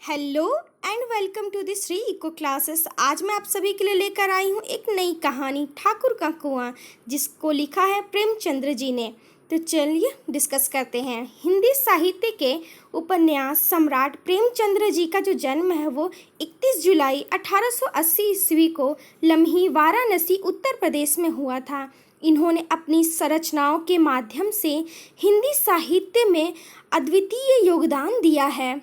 Hello and welcome to the Shri Eco Classes. आज मैं आप सभी के लिए लेकर आई हूँ एक नई कहानी ठाकुर का कुआं, जिसको लिखा है प्रेमचंद्र जी ने। तो चलिए डिस्कस करते हैं। हिंदी साहित्य के उपन्यास सम्राट प्रेमचंद्र जी का जो जन्म है वो 31 जुलाई 1880 ईस्वी को लम्ही वाराणसी उत्तर प्रदेश में हुआ था। इन्होंने अपनी संरचनाओं के माध्यम से हिंदी साहित्य में अद्वितीय योगदान दिया है।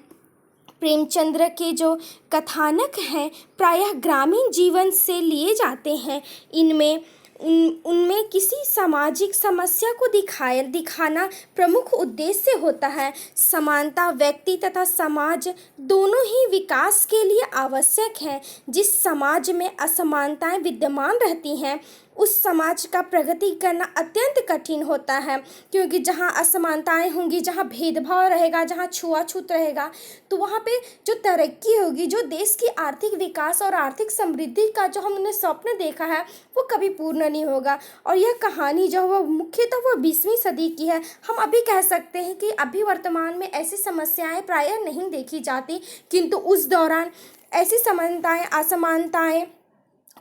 प्रेमचंद्र के जो कथानक हैं प्रायः ग्रामीण जीवन से लिए जाते हैं। इनमें उनमें किसी सामाजिक समस्या को दिखाना प्रमुख उद्देश्य होता है। समानता व्यक्ति तथा समाज दोनों ही विकास के लिए आवश्यक है। जिस समाज में असमानताएं विद्यमान रहती हैं उस समाज का प्रगति करना अत्यंत कठिन होता है, क्योंकि जहाँ असमानताएं होंगी, जहाँ भेदभाव रहेगा, जहाँ छुआछूत रहेगा, तो वहाँ पे जो तरक्की होगी, जो देश की आर्थिक विकास और आर्थिक समृद्धि का जो हमने स्वप्न देखा है वो कभी पूर्ण नहीं होगा। और यह कहानी जो वो मुख्यतः वो 20वीं सदी की है। हम अभी कह सकते हैं कि अभी वर्तमान में ऐसी समस्याएं प्रायः नहीं देखी जाती, किंतु उस दौरान ऐसी समानताएं, असमानताएं,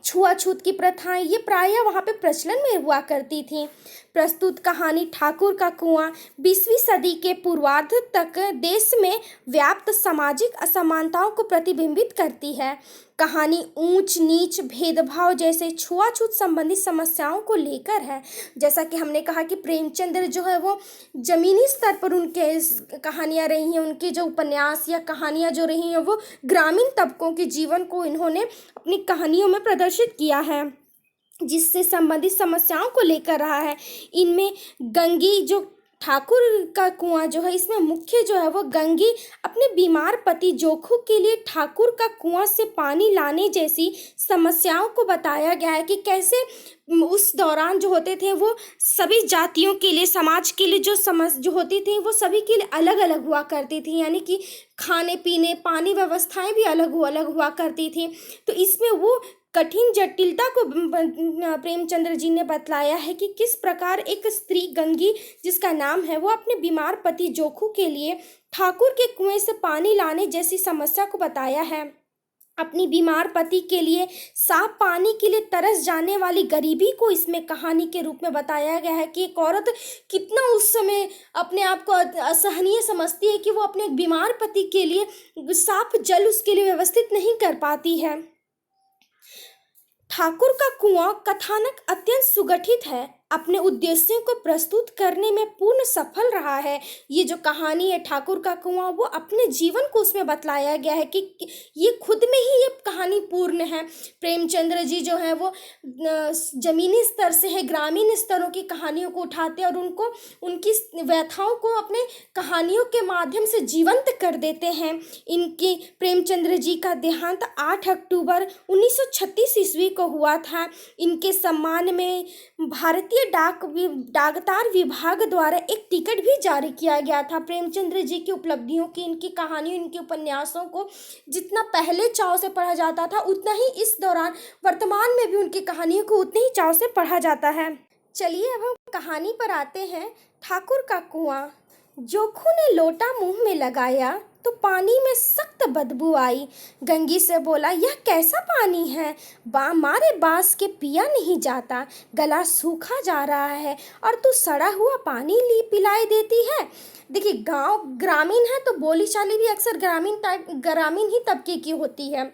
छुआछूत की प्रथाएं ये प्रायः वहाँ पे प्रचलन में हुआ करती थी। प्रस्तुत कहानी ठाकुर का कुआं 20वीं सदी के पूर्वार्ध तक देश में व्याप्त सामाजिक असमानताओं को प्रतिबिंबित करती है। कहानी ऊंच नीच, भेदभाव जैसे छुआछूत संबंधी समस्याओं को लेकर है। जैसा कि हमने कहा कि प्रेमचंद्र जो है वो जमीनी स्तर पर उनके कहानियाँ रही हैं, उनके जो उपन्यास या कहानियाँ जो रही हैं वो ग्रामीण तबकों के जीवन को इन्होंने अपनी कहानियों में प्रदर्शित किया है, जिससे संबंधित समस्याओं को लेकर रहा है। इनमें गंगी जो ठाकुर का कुआं जो है, इसमें मुख्य जो है वो गंगी अपने बीमार पति जोखू के लिए ठाकुर का कुआं से पानी लाने जैसी समस्याओं को बताया गया है कि कैसे उस दौरान जो होते थे वो सभी जातियों के लिए, समाज के लिए जो होती थी वो सभी के लिए अलग अलग हुआ करती थी। यानी कि खाने पीने, पानी व्यवस्थाएं भी अलग हुआ करती थी। तो इसमें वो कठिन जटिलता को प्रेमचंद्र जी ने बतलाया है कि किस प्रकार एक स्त्री गंगी, जिसका नाम है, वो अपने बीमार पति जोखू के लिए ठाकुर के कुएं से पानी लाने जैसी समस्या को बताया है। अपनी बीमार पति के लिए साफ पानी के लिए तरस जाने वाली गरीबी को इसमें कहानी के रूप में बताया गया है कि एक औरत कितना उस समय अपने आप को असहनीय समझती है कि वो अपने बीमार पति के लिए साफ जल उसके लिए व्यवस्थित नहीं कर पाती है। ठाकुर का कुआं कथानक अत्यंत सुगठित है, अपने उद्देश्यों को प्रस्तुत करने में पूर्ण सफल रहा है। ये जो कहानी है ठाकुर का कुआं, वो अपने जीवन को उसमें बतलाया गया है कि ये खुद में ही ये कहानी पूर्ण है। प्रेमचंद्र जी जो है वो जमीनी स्तर से है, ग्रामीण स्तरों की कहानियों को उठाते हैं और उनको, उनकी व्यथाओं को अपने कहानियों के माध्यम से जीवंत कर देते हैं। इनके प्रेमचंद्र जी का देहांत 8 अक्टूबर 1936 ईस्वी को हुआ था। इनके सम्मान में भारतीय डाकतार विभाग द्वारा एक टिकट भी जारी किया गया था। प्रेमचंद्र जी की उपलब्धियों की, इनकी कहानियों, इनके उपन्यासों को जितना पहले चाव से पढ़ा जाता था, उतना ही इस दौरान वर्तमान में भी उनकी कहानियों को उतने ही चाव से पढ़ा जाता है। चलिए अब हम कहानी पर आते हैं। ठाकुर का कुआं। जोखू ने लोटा मुंह में लगाया तो पानी में सख्त बदबू आई। गंगी से बोला, यह कैसा पानी है? मारे बांस के पिया नहीं जाता, गला सूखा जा रहा है और तू सड़ा हुआ पानी पिलाई देती है। देखिए, गांव ग्रामीण है तो बोलीचाली भी अक्सर ग्रामीण ही तबके की होती है।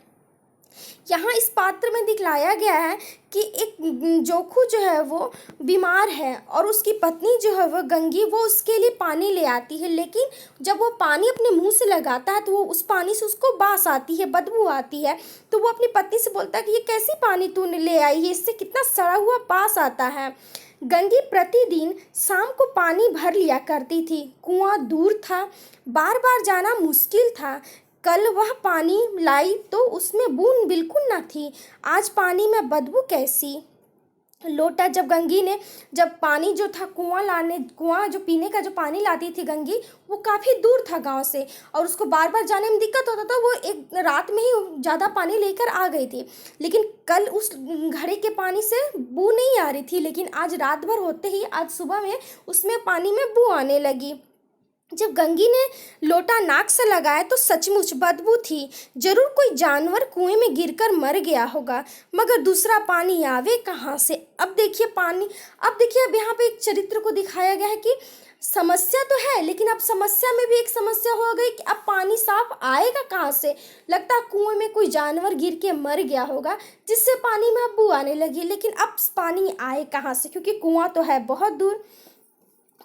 यहाँ इस पात्र में दिखलाया गया है कि एक जोखू जो है वो बीमार है और उसकी पत्नी जो है वो गंगी, वो उसके लिए पानी ले आती है, लेकिन जब वो पानी अपने मुंह से लगाता है तो वो उस पानी से उसको बास आती है, बदबू आती है। तो वो अपनी पत्नी से बोलता है कि ये कैसी पानी तूने ले आई है, इससे कितना सड़ा हुआ बास आता है। गंगी प्रतिदिन शाम को पानी भर लिया करती थी। कुआं दूर था, बार बार जाना मुश्किल था। कल वह पानी लाई तो उसमें बूंद बिल्कुल न थी। आज पानी में बदबू कैसी। लोटा जब गंगी ने, जब पानी जो था कुआं जो पीने का जो पानी लाती थी गंगी, वो काफ़ी दूर था गांव से और उसको बार बार जाने में दिक्कत होता था। वो एक रात में ही ज़्यादा पानी लेकर आ गई थी, लेकिन कल उस घड़े के पानी से बू नहीं आ रही थी, लेकिन आज रात भर होते ही आज सुबह में उसमें पानी में बू आने लगी। जब गंगी ने लोटा नाक से लगाया तो सचमुच बदबू थी। जरूर कोई जानवर कुएं में गिरकर मर गया होगा, मगर दूसरा पानी आवे कहाँ से। अब देखिए अब यहाँ पे एक चरित्र को दिखाया गया है कि समस्या तो है, लेकिन अब समस्या में भी एक समस्या हो गई कि अब पानी साफ आएगा कहाँ से। लगता है कुएं में कोई जानवर गिर के मर गया होगा, जिससे पानी में अब बू आने लगी। लेकिन अब पानी आए कहाँ से, क्योंकि कुआं तो है बहुत दूर।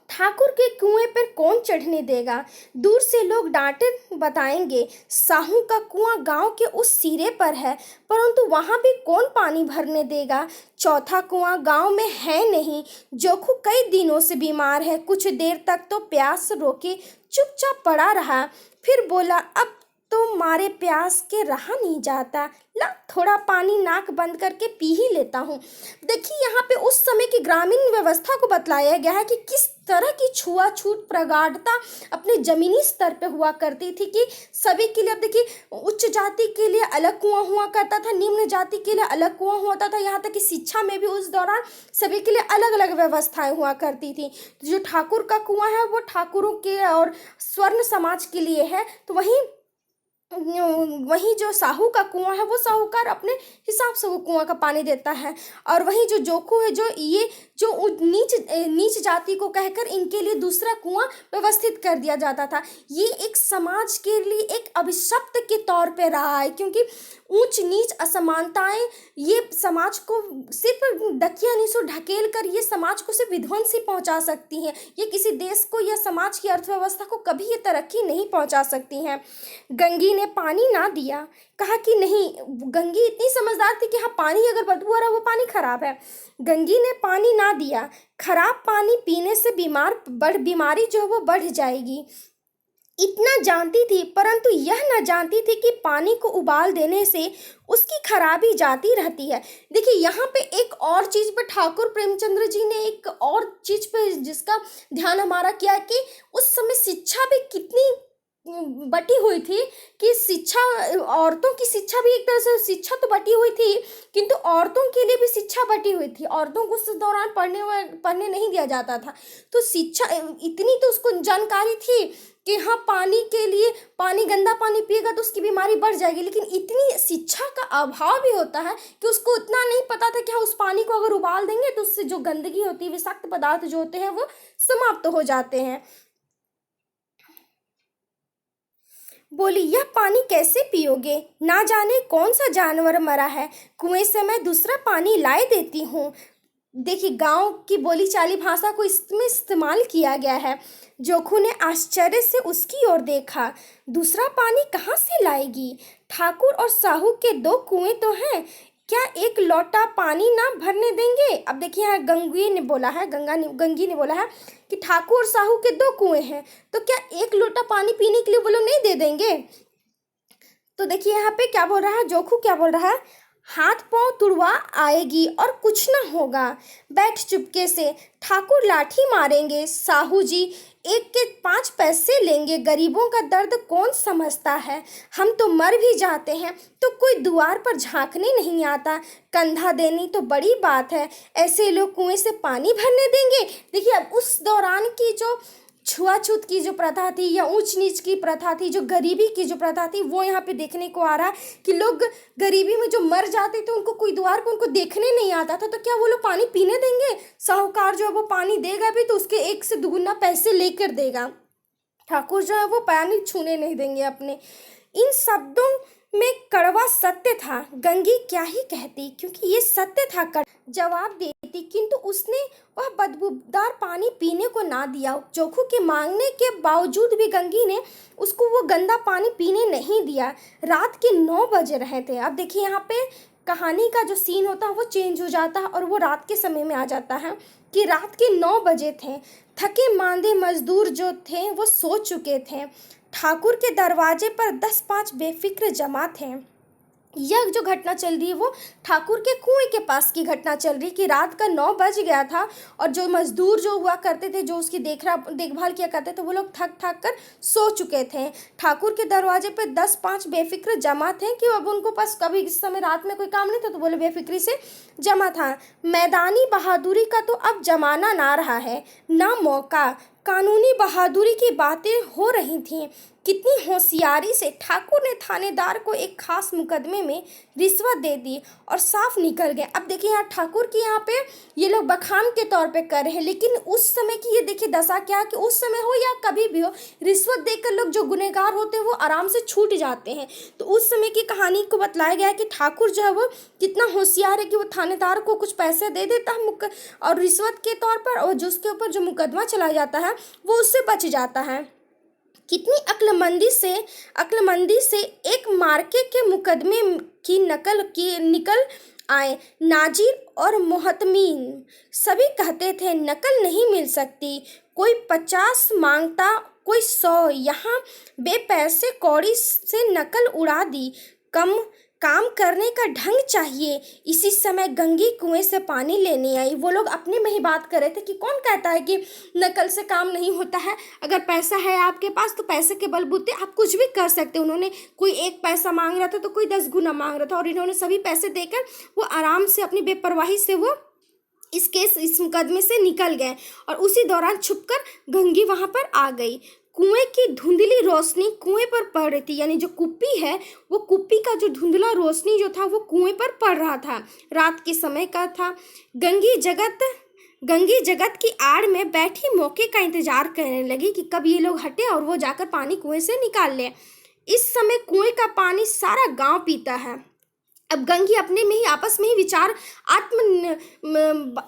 ठाकुर के कुएं पर कौन चढ़ने देगा। दूर से लोग डांटे बताएंगे, साहू का कुआं गांव के उस सिरे पर है, परंतु वहां भी कौन पानी भरने देगा। चौथा कुआं गांव में है नहीं। जोखू कई दिनों से बीमार है। कुछ देर तक तो प्यास रोके चुपचाप पड़ा रहा, फिर बोला, अब तो मारे प्यास के रहा नहीं जाता, ला थोड़ा पानी नाक बंद करके पी ही लेता हूँ। देखिए यहाँ पे उस समय की ग्रामीण व्यवस्था को बतलाया गया है कि किस तरह की छुआछूत प्रगाढ़ता अपने जमीनी स्तर पे हुआ करती थी, कि सभी के लिए। अब देखिए, उच्च जाति के लिए अलग कुआं हुआ करता था, निम्न जाति के लिए अलग कुआं होता था। यहाँ तक कि शिक्षा में भी उस दौरान सभी के लिए अलग अलग व्यवस्थाएं हुआ करती थी। जो ठाकुर का कुआं है वो ठाकुरों के और स्वर्ण समाज के लिए है, तो वहीं जो साहू का कुआं है वो साहूकार अपने हिसाब से वो कुआं का पानी देता है। और वहीं जो जोखू है, जो नीच जाति को कहकर इनके लिए दूसरा कुआं व्यवस्थित कर दिया जाता था। ये एक समाज के लिए एक अभिशप्त के तौर पे रहा है, क्योंकि ऊंच नीच असमानताएं ये समाज को सिर्फ डकिया नीसो ढकेल कर ये समाज को सिर्फ विध्वंस ही पहुंचा सकती हैं। ये किसी देश को या समाज की अर्थव्यवस्था को कभी ये तरक्की नहीं पहुंचा सकती हैं। गंगी ने पानी ना दिया, कहा कि नहीं। गंगी इतनी समझदार थी कि हाँ, पानी अगर बदबू आ रहा है वो पानी खराब है। गंगी ने पानी ना दिया। खराब पानी पीने से बीमारी जो है वो बढ़ जाएगी, इतना जानती थी, परंतु यह न जानती थी कि पानी को उबाल देने से उसकी खराबी जाती रहती है। देखिए यहाँ पे एक और चीज पे ठाकुर प्रेमचंद्र जी ने एक और चीज पे जिसका ध्यान हमारा किया कि उस समय शिक्षा भी कितनी बटी हुई थी, कि शिक्षा, औरतों की शिक्षा भी एक तरह से शिक्षा तो बटी हुई थी, किंतु औरतों के लिए भी शिक्षा बटी हुई थी। औरतों को उस दौरान पढ़ने नहीं दिया जाता था। तो शिक्षा इतनी तो उसको जानकारी थी कि हाँ, पानी के लिए, पानी गंदा पानी पिएगा तो उसकी बीमारी बढ़ जाएगी, लेकिन इतनी शिक्षा का अभाव भी होता है कि उसको इतना नहीं पता था कि हाँ, उस पानी को अगर उबाल देंगे तो उससे जो गंदगी होती है, विषाक्त पदार्थ जो होते हैं वो समाप्त हो जाते हैं। बोली, यह पानी कैसे पियोगे, ना जाने कौन सा जानवर मरा है, कुएं से मैं दूसरा पानी लाए देती हूँ। देखिए गांव की बोली चाली भाषा को इसमें इस्तेमाल किया गया है। जोखू ने आश्चर्य से उसकी ओर देखा। दूसरा पानी कहाँ से लाएगी। ठाकुर और साहू के दो कुएं तो हैं, क्या एक लोटा पानी ना भरने देंगे। अब देखिए यहाँ गंगी ने बोला है कि ठाकुर और साहू के दो कुएं हैं, तो क्या एक लोटा पानी पीने के लिए वो लोग नहीं दे देंगे। तो देखिए यहाँ पे क्या बोल रहा है, जोखू क्या बोल रहा है, हाथ पांव तुड़वा आएगी और कुछ ना होगा, बैठ चुपके से, ठाकुर लाठी मारेंगे, साहू जी एक के 5 पैसे लेंगे, गरीबों का दर्द कौन समझता है, हम तो मर भी जाते हैं तो कोई द्वार पर झांकने नहीं आता, कंधा देनी तो बड़ी बात है, ऐसे लोग कुएं से पानी भरने देंगे। देखिए अब उस दौरान की जो छुआछूत की जो प्रथा थी या ऊंच नीच की प्रथा थी, जो गरीबी की जो प्रथा थी, वो यहाँ पे देखने को आ रहा है कि लोग गरीबी में जो मर जाते थे उनको कोई द्वार पर उनको देखने नहीं आता था, तो क्या वो लोग पानी पीने देंगे। साहूकार जो है वो पानी देगा भी तो उसके 1 से दुगुना पैसे लेकर देगा। ठाकुर जो है वो पानी छूने नहीं देंगे अपने। इन शब्दों में कड़वा सत्य था। गंगी क्या ही कहती, क्योंकि ये सत्य था। जवाब देती, किंतु उसने वह बदबूदार पानी पीने को ना दिया। जोखू के मांगने के बावजूद भी गंगी ने उसको वो गंदा पानी पीने नहीं दिया। रात के 9 बज रहे थे। अब देखिए यहाँ पे कहानी का जो सीन होता है वो चेंज हो जाता है और वो रात के समय में आ जाता है कि रात के 9 बजे थे। थके मांदे मजदूर जो थे वो सो चुके थे। ठाकुर के दरवाजे पर 10-5 बेफिक्र जमा थे। यह जो घटना चल रही है वो ठाकुर के कुएं के पास की घटना चल रही कि रात का 9 बज गया था और जो मजदूर जो हुआ करते थे, जो उसकी देखभाल किया करते थे, वो लोग थक कर सो चुके थे। ठाकुर के दरवाजे पे 10-5 बेफिक्र जमा थे कि अब उनको पास कभी इस समय रात में कोई काम नहीं था, तो बोले बेफिक्री से जमा था। मैदानी बहादुरी का तो अब जमाना ना रहा है, ना मौका। कानूनी बहादुरी की बातें हो रही थीं। कितनी होशियारी से ठाकुर ने थानेदार को एक खास मुकदमे में रिश्वत दे दी और साफ निकल गए। अब देखिए यहाँ ठाकुर की यहाँ पे ये लोग बखान के तौर पे कर रहे हैं, लेकिन उस समय की ये देखिए दशा क्या कि उस समय हो या कभी भी हो, रिश्वत देकर लोग जो गुनहगार होते हैं वो आराम से छूट जाते हैं। तो उस समय की कहानी को बतलाया गया है कि ठाकुर जो है वो कितना होशियार है कि वो थानेदार को कुछ पैसे दे देता है और रिश्वत के तौर पर, और जो उसके ऊपर जो मुकदमा चला जाता है वो उससे बच जाता है। कितनी अक्लमंदी से एक मार्के के मुकदमे की निकल आए। नाजिर और मोहतमीन सभी कहते थे नकल नहीं मिल सकती। कोई 50 मांगता, कोई 100। यहाँ बेपैसे कौड़ी से नकल उड़ा दी। काम करने का ढंग चाहिए। इसी समय गंगी कुएं से पानी लेने आई। वो लोग अपने में ही बात कर रहे थे कि कौन कहता है कि नकल से काम नहीं होता है। अगर पैसा है आपके पास तो पैसे के बलबूते आप कुछ भी कर सकते हो। उन्होंने कोई 1 पैसा मांग रहा था तो कोई 10 गुना मांग रहा था, और इन्होंने सभी पैसे देकर वो आराम से अपनी बेपरवाही से वो इस मुकदमे से निकल गए। और उसी दौरान छुपकर गंगी वहां पर आ गई। कुएं की धुंधली रोशनी कुएं पर पड़ रही थी, यानी जो कुप्पी है वो कुप्पी का जो धुंधला रोशनी जो था वो कुएं पर पड़ रहा था। रात के समय का था। गंगी जगत की आड़ में बैठी मौके का इंतजार करने लगी कि कब ये लोग हटे और वो जाकर पानी कुएं से निकाल ले। इस समय कुएं का पानी सारा गांव पीता है। अब गंगी अपने में ही आपस में ही विचार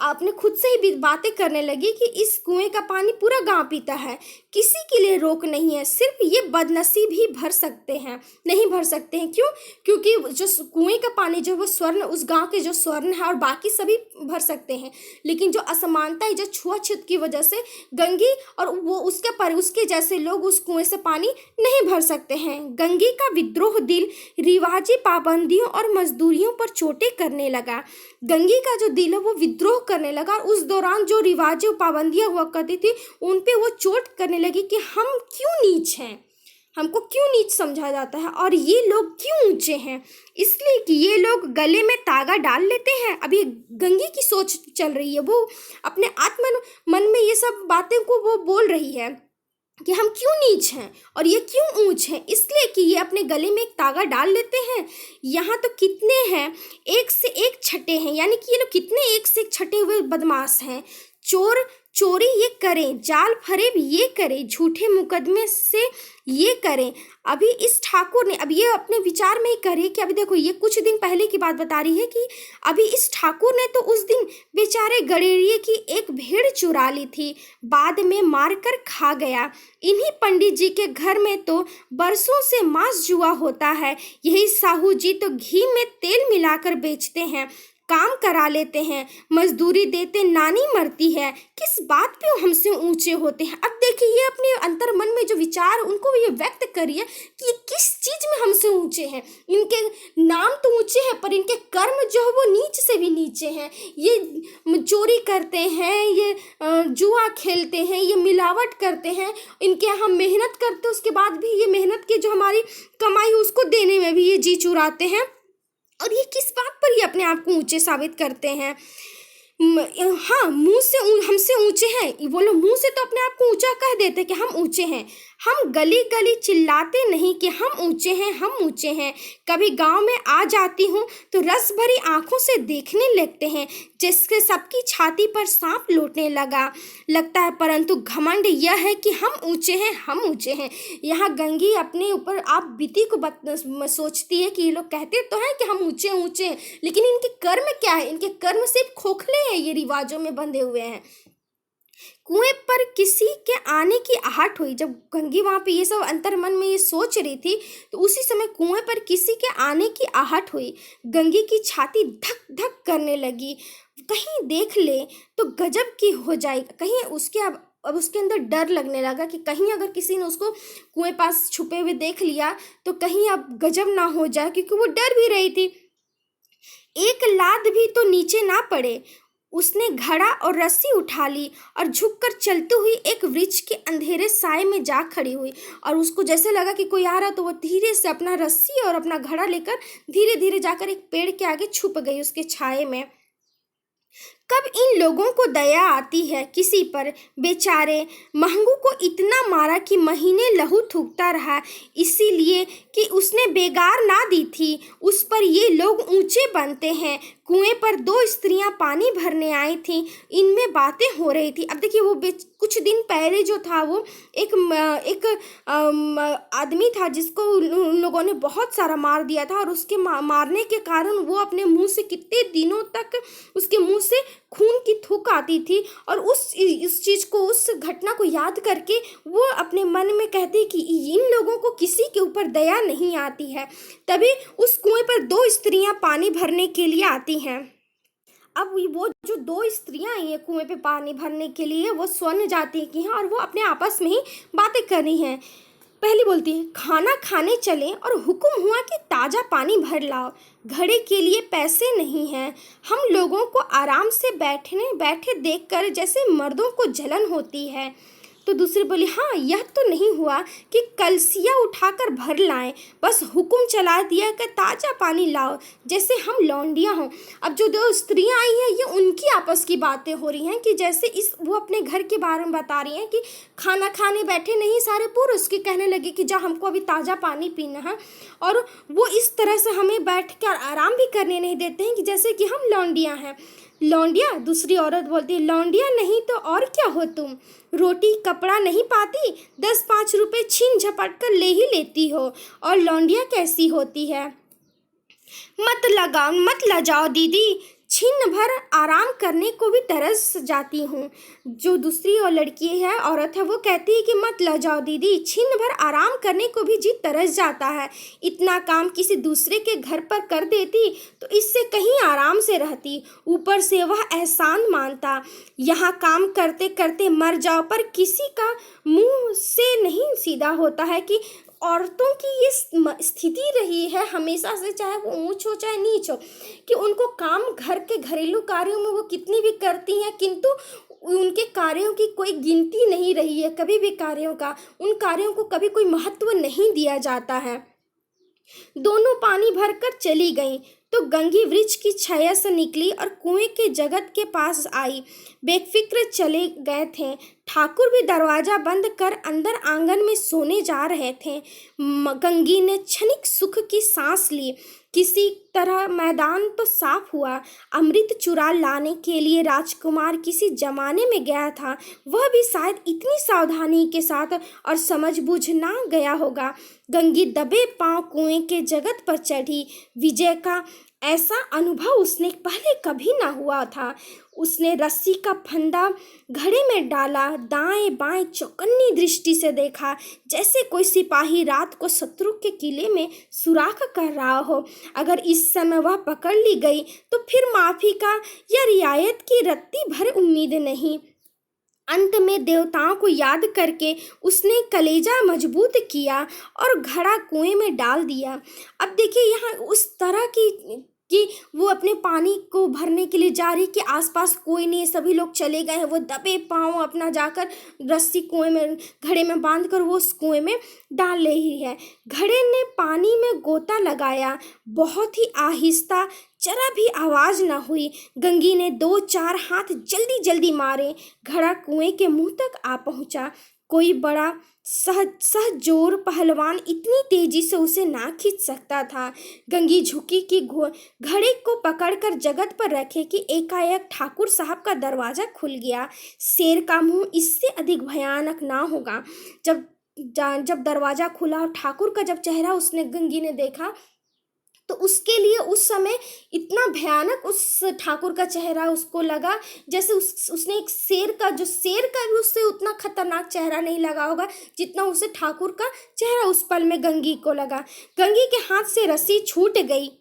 अपने खुद से ही बातें करने लगी कि इस कुएं का पानी पूरा गांव पीता है, किसी के लिए रोक नहीं है, सिर्फ ये बदनसीब ही नहीं भर सकते हैं। क्यों? क्योंकि जो कुएं का पानी जो वो स्वर्ण, उस गांव के जो स्वर्ण है और बाकी सभी भर सकते हैं, लेकिन जो असमानता है, जो छुआछूत की वजह से गंगी और वो उसके जैसे लोग उस कुएं से पानी नहीं भर सकते हैं। गंगी का विद्रोह दिल रिवाजी पाबंदियों और मजदूरियों पर चोटें करने लगा। गंगी का जो दिल है वो विद्रोह करने लगा, और उस दौरान जो रिवाजी पाबंदियां हुआ करती थी उन पे वो चोट करने लगी कि हम क्यों नीच हैं, हमको क्यों नीच समझा जाता है और ये लोग क्यों ऊंचे हैं। इसलिए कि ये लोग गले में तागा डाल लेते हैं। अभी गंगी की सोच चल रही है, वो अपने मन में ये सब बातें को वो बोल रही है कि हम क्यों नीच हैं और ये क्यों ऊंच हैं, इसलिए कि ये अपने गले में एक तागा डाल लेते हैं। यहाँ तो कितने हैं, एक से एक छठे हैं, यानी कि ये लोग कितने एक से एक छठे हुए बदमाश हैं। चोरी ये करें, जाल फरेब ये करें, झूठे मुकदमे से ये करें। अभी इस ठाकुर ने, अब ये अपने विचार में ही करे कि अभी देखो ये कुछ दिन पहले की बात बता रही है कि अभी इस ठाकुर ने तो उस दिन बेचारे गडेरिए की एक भेड़ चुरा ली थी, बाद में मारकर खा गया। इन्हीं पंडित जी के घर में तो बरसों से मांस जुआ होता है। यही साहू जी तो घी में तेल मिलाकर बेचते हैं, काम करा लेते हैं, मजदूरी देते नानी मरती है। किस बात पे हमसे ऊंचे होते हैं। अब देखिए ये अपने अंतर मन में जो विचार उनको ये व्यक्त करिए कि ये किस चीज में हमसे ऊंचे हैं। इनके नाम तो ऊंचे हैं पर इनके कर्म जो है वो नीच से भी नीचे हैं। ये चोरी करते हैं, ये जुआ खेलते हैं, ये मिलावट करते हैं, इनके यहाँ मेहनत करते हैं, उसके बाद भी ये मेहनत की जो हमारी कमाई उसको देने में भी ये जी चुराते हैं। और ये किस बात पर ये अपने आप को ऊंचे साबित करते हैं। हाँ, मुंह से हमसे ऊंचे हैं, वो लोग मुंह से तो अपने आप को ऊंचा कह देते कि हम ऊंचे हैं। हम गली गली चिल्लाते नहीं कि हम ऊंचे हैं, हम ऊंचे हैं। कभी गांव में आ जाती हूँ तो रस भरी आंखों से देखने लगते हैं, जिसके सबकी छाती पर सांप लौटने लगता है, परंतु घमंड यह है कि हम ऊंचे हैं, हम ऊंचे हैं। यहाँ गंगी अपने ऊपर आप बीती को सोचती है कि ये लोग कहते तो हैं कि हम ऊंचे ऊंचे हैं, लेकिन इनके कर्म क्या है? इनके कर्म सिर्फ खोखले हैं, ये रिवाजों में बंधे हुए हैं। कुएं पर किसी के आने की आहट हुई। जब गंगी वहां पे ये सब अंतर मन में ये सोच रही थी तो उसी समय कुएं पर किसी के आने की आहट हुई। गंगी की छाती धक धक करने लगी, कहीं देख ले तो गजब की हो जाएगी। कहीं उसके अब उसके अंदर डर लगने लगा कि कहीं अगर किसी ने उसको कुएं पास छुपे हुए देख लिया तो कहीं अब गजब ना हो जाए, क्योंकि वो डर भी रही थी। एक लाद भी तो नीचे ना पड़े। उसने घड़ा और रस्सी उठा ली और झुककर चलती हुई एक वृक्ष के अंधेरे साए में जा खड़ी हुई। और उसको जैसे लगा कि कोई आ रहा तो वो धीरे से अपना रस्सी और अपना घड़ा लेकर धीरे धीरे जाकर एक पेड़ के आगे छुप गई उसके छाए में। कब इन लोगों को दया आती है किसी पर। बेचारे महंगू को इतना मारा कि महीने लहू थूकता रहा, इसीलिए कि उसने बेगार ना दी थी। उस पर ये लोग ऊंचे बनते हैं। कुएं पर दो स्त्रियां पानी भरने आई थीं, इनमें बातें हो रही थी। अब देखिए वो कुछ दिन पहले जो था वो एक आदमी था जिसको उन लोगों ने बहुत सारा मार दिया था, और उसके मारने के कारण वो अपने मुंह से कितने दिनों तक उसके मुंह से खून की थूक आती थी, और उस चीज़ को, उस घटना को याद करके वो अपने मन में कहती कि इन लोगों को किसी के ऊपर दया नहीं आती है। तभी उस कुएं पर दो स्त्रियां पानी भरने के लिए आती हैं। अब वो जो दो स्त्रियां आई हैं कुएं पे पानी भरने के लिए, वो स्वर्ण जाति की हैं और वो अपने आपस में ही बातें कर रही हैं। पहली बोलती है, खाना खाने चले और हुक्म हुआ कि ताज़ा पानी भर लाओ। घड़े के लिए पैसे नहीं हैं। हम लोगों को आराम से बैठे देखकर जैसे मर्दों को जलन होती है। तो दूसरी बोली, हाँ यह तो नहीं हुआ कि कलसिया उठाकर भर लाएं, बस हुक्म चला दिया कि ताज़ा पानी लाओ, जैसे हम लौंडियाँ हों। अब जो दो स्त्रियाँ आई हैं ये उनकी आपस की बातें हो रही हैं कि जैसे वो अपने घर के बारे में बता रही हैं कि खाना खाने बैठे नहीं सारे पुरुष के, कहने लगे कि जा हमको अभी ताज़ा पानी पीना है, और वो इस तरह से हमें बैठ कर आराम भी करने नहीं देते हैं कि जैसे कि हम लौंडियाँ हैं। लौंडिया, दूसरी औरत बोलती है, लौंडिया नहीं तो और क्या हो तुम। रोटी कपड़ा नहीं पाती, 10-5 रुपए छीन झपट कर ले ही लेती हो, और लौंडिया कैसी होती है। मत लजाओ दीदी, छिन भर आराम करने को भी तरस जाती हूँ। जो दूसरी और लड़की है, औरत है, वो कहती है कि मत लजाओ दीदी, छिन भर आराम करने को भी जी तरस जाता है। इतना काम किसी दूसरे के घर पर कर देती तो इससे कहीं आराम से रहती, ऊपर से वह एहसान मानता। यहाँ काम करते करते मर जाओ, पर किसी का मुंह से नहीं सीधा होता है कि औरतों की ये स्थिति रही है हमेशा से, चाहे वो ऊंच हो चाहे नीच हो, कि उनको काम घर के घरेलू कार्यों में वो कितनी भी करती हैं, किंतु उनके कार्यों की कोई गिनती नहीं रही है कभी भी कार्यों का। उन कार्यों को कभी कोई महत्व नहीं दिया जाता है। दोनों पानी भरकर चली गईं तो गंगी वृक्ष की छाया से निकली और कुएं के जगत के पास आई। बेफिक्र चले गए थे। ठाकुर भी दरवाजा बंद कर अंदर आंगन में सोने जा रहे थे। गंगी ने क्षणिक सुख की सांस ली। किसी तरह मैदान तो साफ हुआ। अमृत चुरा लाने के लिए राजकुमार किसी जमाने में गया था, वह भी शायद इतनी सावधानी के साथ और समझबूझ ना गया होगा। गंगी दबे पांव कुएं के जगत पर चढ़ी। विजय का ऐसा अनुभव उसने पहले कभी ना हुआ था। उसने रस्सी का फंदा घड़े में डाला, दाएं बाएं चौकन्नी दृष्टि से देखा, जैसे कोई सिपाही रात को शत्रु के किले में सुराख कर रहा हो। अगर इस समय वह पकड़ ली गई तो फिर माफी का या रियायत की रत्ती भर उम्मीद नहीं। अंत में देवताओं को याद करके उसने कलेजा मजबूत किया और घड़ा कुएं में डाल दिया। अब देखिए यहाँ उस तरह की कि वो अपने पानी को भरने के लिए जा रही कि आसपास कोई नहीं, सभी लोग चले गए हैं। वो दबे पांव अपना जाकर रस्सी कुएं में घड़े में बांधकर वो उस कुएं में डाल रही है। घड़े ने पानी में गोता लगाया, बहुत ही आहिस्ता, जरा भी आवाज ना हुई। गंगी ने 2-4 हाथ जल्दी जल्दी मारे। घड़ा कुएं के मुंह तक आ पहुंचा। कोई बड़ा सहजोर पहलवान इतनी तेजी से उसे ना खींच सकता था। गंगी झुकी कि घड़े को पकड़कर जगत पर रखे कि एकाएक ठाकुर साहब का दरवाजा खुल गया। शेर का मुंह इससे अधिक भयानक ना होगा। जब दरवाजा खुला और ठाकुर का जब चेहरा उसने गंगी ने देखा तो उसके लिए उस समय इतना भयानक उस ठाकुर का चेहरा उसको लगा, जैसे उसने एक शेर का भी उससे उतना खतरनाक चेहरा नहीं लगा होगा जितना उसे ठाकुर का चेहरा उस पल में गंगी को लगा। गंगी के हाथ से रस्सी छूट गई।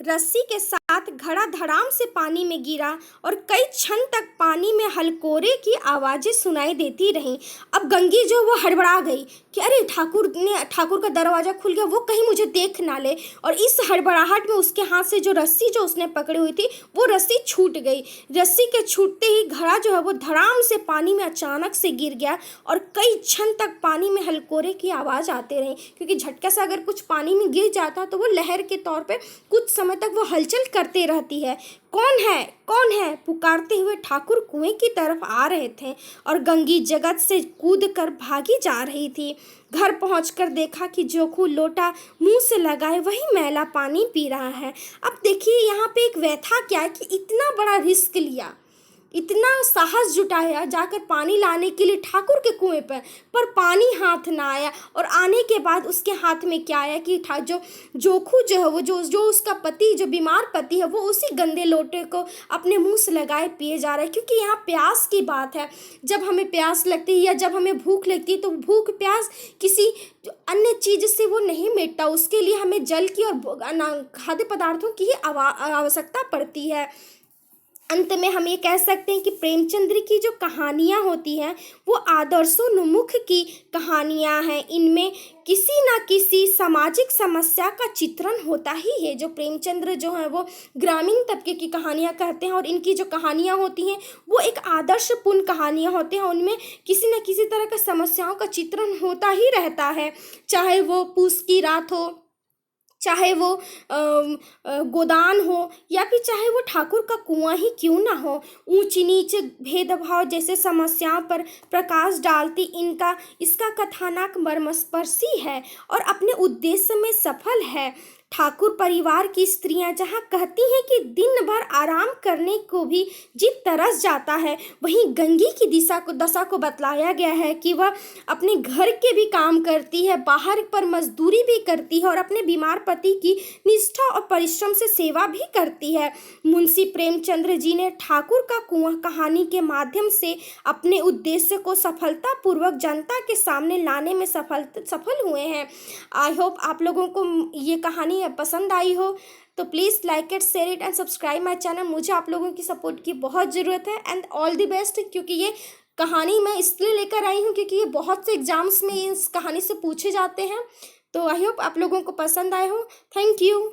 रस्सी के साथ घड़ा धड़ाम से पानी में गिरा और कई क्षण तक पानी में हलकोरे की आवाजें सुनाई देती रहीं। अब गंगी जो वो हड़बड़ा गई कि अरे ठाकुर का दरवाजा खुल गया, वो कहीं मुझे देख ना ले, और इस हड़बड़ाहट में उसके हाथ से जो रस्सी जो उसने पकड़ी हुई थी वो रस्सी छूट गई। रस्सी के छूटते ही घड़ा जो है वो धड़ाम से पानी में अचानक से गिर गया और कई क्षण तक पानी में हलकोरे की आवाज़ आते रही, क्योंकि झटका से अगर कुछ पानी में गिर जाता तो वो लहर के तौर पर कुछ समय तक वो हलचल करता करते रहती है। कौन है, कौन है, पुकारते हुए ठाकुर कुएं की तरफ आ रहे थे और गंगी जगत से कूद कर भागी जा रही थी। घर पहुंचकर देखा कि जोखू लोटा मुंह से लगाए वही मैला पानी पी रहा है। अब देखिए यहाँ पे एक व्यथा क्या है कि इतना बड़ा रिस्क लिया, इतना साहस जुटाया जाकर पानी लाने के लिए ठाकुर के कुएं पर पानी हाथ ना आया। और आने के बाद उसके हाथ में क्या आया कि जो जोखू जो है वो जो उसका पति, जो बीमार पति है, वो उसी गंदे लोटे को अपने मुंह से लगाए पिए जा रहा है। क्योंकि यहाँ प्यास की बात है। जब हमें प्यास लगती है या जब हमें भूख लगती है तो भूख प्यास किसी अन्य चीज से वो नहीं मिटता, उसके लिए हमें जल की और खाद्य पदार्थों की ही आवश्यकता पड़ती है। अंत में हम ये कह सकते हैं कि प्रेमचंद्र की जो कहानियाँ होती हैं वो आदर्शोन्मुख की कहानियाँ हैं। इनमें किसी न किसी सामाजिक समस्या का चित्रण होता ही है। जो प्रेमचंद्र जो हैं वो ग्रामीण तबके की कहानियाँ कहते हैं और इनकी जो कहानियाँ होती हैं वो एक आदर्शपूर्ण कहानियाँ होती हैं। उनमें किसी न किसी तरह का समस्याओं का चित्रण होता ही रहता है, चाहे वो पूस की रात हो, चाहे वो गोदान हो, या फिर चाहे वो ठाकुर का कुआं ही क्यों ना हो। ऊंच नीच भेदभाव जैसे समस्याओं पर प्रकाश डालती इसका कथानक मर्मस्पर्शी है और अपने उद्देश्य में सफल है। ठाकुर परिवार की स्त्रियां जहां कहती हैं कि दिन भर आराम करने को भी जी तरस जाता है, वहीं गंगी की दशा को बतलाया गया है कि वह अपने घर के भी काम करती है, बाहर पर मजदूरी भी करती है और अपने बीमार पति की निष्ठा और परिश्रम से सेवा भी करती है। मुंशी प्रेमचंद्र जी ने ठाकुर का कुआं कहानी के माध्यम से अपने उद्देश्य को सफलतापूर्वक जनता के सामने लाने में सफल हुए हैं। आई होप आप लोगों को ये कहानी पसंद आई हो, तो please like it, share it and subscribe my channel. मुझे आप लोगों की सपोर्ट की बहुत ज़रूरत है एंड ऑल द बेस्ट। क्योंकि ये कहानी मैं इसलिए लेकर आई हूँ क्योंकि ये बहुत से एग्जाम्स में इस कहानी से पूछे जाते हैं। तो आई होप आप लोगों को पसंद आए हो। Thank you.